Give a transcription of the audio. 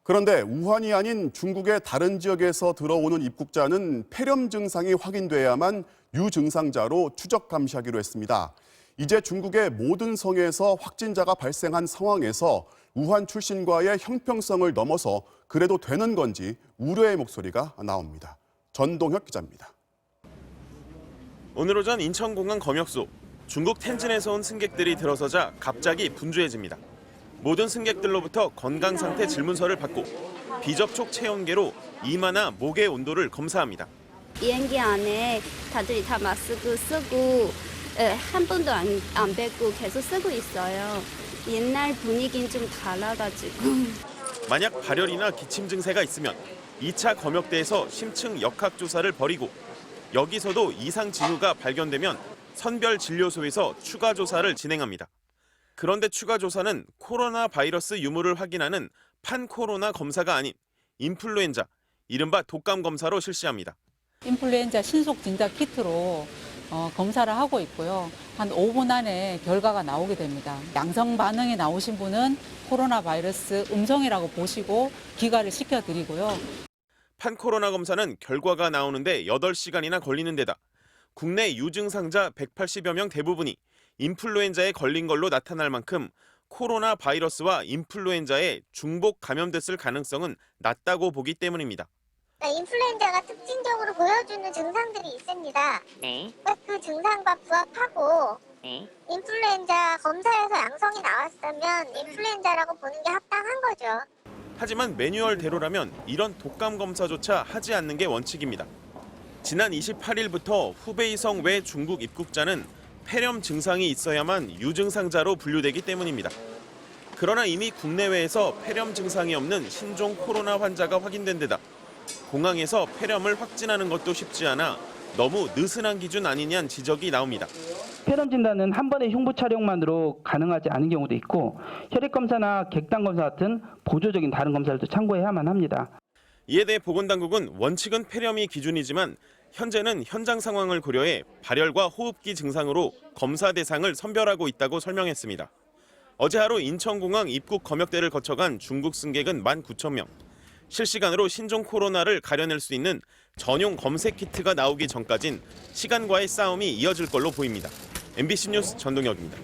그런데 우한이 아닌 중국의 다른 지역에서 들어오는 입국자는 폐렴 증상이 확인돼야만 유증상자로 추적 감시하기로 했습니다. 이제 중국의 모든 성에서 확진자가 발생한 상황에서 우한 출신과의 형평성을 넘어서 그래도 되는 건지 우려의 목소리가 나옵니다. 전동혁 기자입니다. 오늘 오전 인천공항 검역소, 중국 텐진에서 온 승객들이 들어서자 갑자기 분주해집니다. 모든 승객들로부터 건강 상태 질문서를 받고 비접촉 체온계로 이마나 목의 온도를 검사합니다. 비행기 안에 다들 다 마스크 쓰고 한 번도 안 뺏고 계속 쓰고 있어요. 옛날 분위기는 좀 달라가지고. 만약 발열이나 기침 증세가 있으면 2차 검역대에서 심층 역학조사를 벌이고 여기서도 이상 징후가 발견되면 선별진료소에서 추가 조사를 진행합니다. 그런데 추가 조사는 코로나 바이러스 유무를 확인하는 판코로나 검사가 아닌 인플루엔자, 이른바 독감 검사로 실시합니다. 인플루엔자 신속 진단 키트로 검사를 하고 있고요. 한 5분 안에 결과가 나오게 됩니다. 양성 반응이 나오신 분은 코로나 바이러스 음성이라고 보시고 귀가를 시켜드리고요. 판코로나 검사는 결과가 나오는데 8시간이나 걸리는 데다 국내 유증상자 180여 명 대부분이 인플루엔자에 걸린 걸로 나타날 만큼 코로나 바이러스와 인플루엔자에 중복 감염됐을 가능성은 낮다고 보기 때문입니다. 인플루엔자가 특징적으로 보여주는 증상들이 있습니다. 네. 그 증상과 부합하고 네. 인플루엔자 검사에서 양성이 나왔다면 인플루엔자라고 보는 게 합당한 거죠. 하지만 매뉴얼대로라면 이런 독감 검사조차 하지 않는 게 원칙입니다. 지난 28일부터 후베이성 외 중국 입국자는 폐렴 증상이 있어야만 유증상자로 분류되기 때문입니다. 그러나 이미 국내외에서 폐렴 증상이 없는 신종 코로나 환자가 확인된 데다 공항에서 폐렴을 확진하는 것도 쉽지 않아 너무 느슨한 기준 아니냐는 지적이 나옵니다. 폐렴 진단은 한 번의 흉부 촬영만으로 가능하지 않은 경우도 있고 혈액 검사나 객당 검사 같은 보조적인 다른 검사를 참고해야만 합니다. 이에 대해 보건당국은 원칙은 폐렴이 기준이지만 현재는 현장 상황을 고려해 발열과 호흡기 증상으로 검사 대상을 선별하고 있다고 설명했습니다. 어제 하루 인천공항 입국 검역대를 거쳐간 중국 승객은 19,000명. 실시간으로 신종 코로나를 가려낼 수 있는 전용 검색 키트가 나오기 전까진 시간과의 싸움이 이어질 걸로 보입니다. MBC 뉴스 전동혁입니다.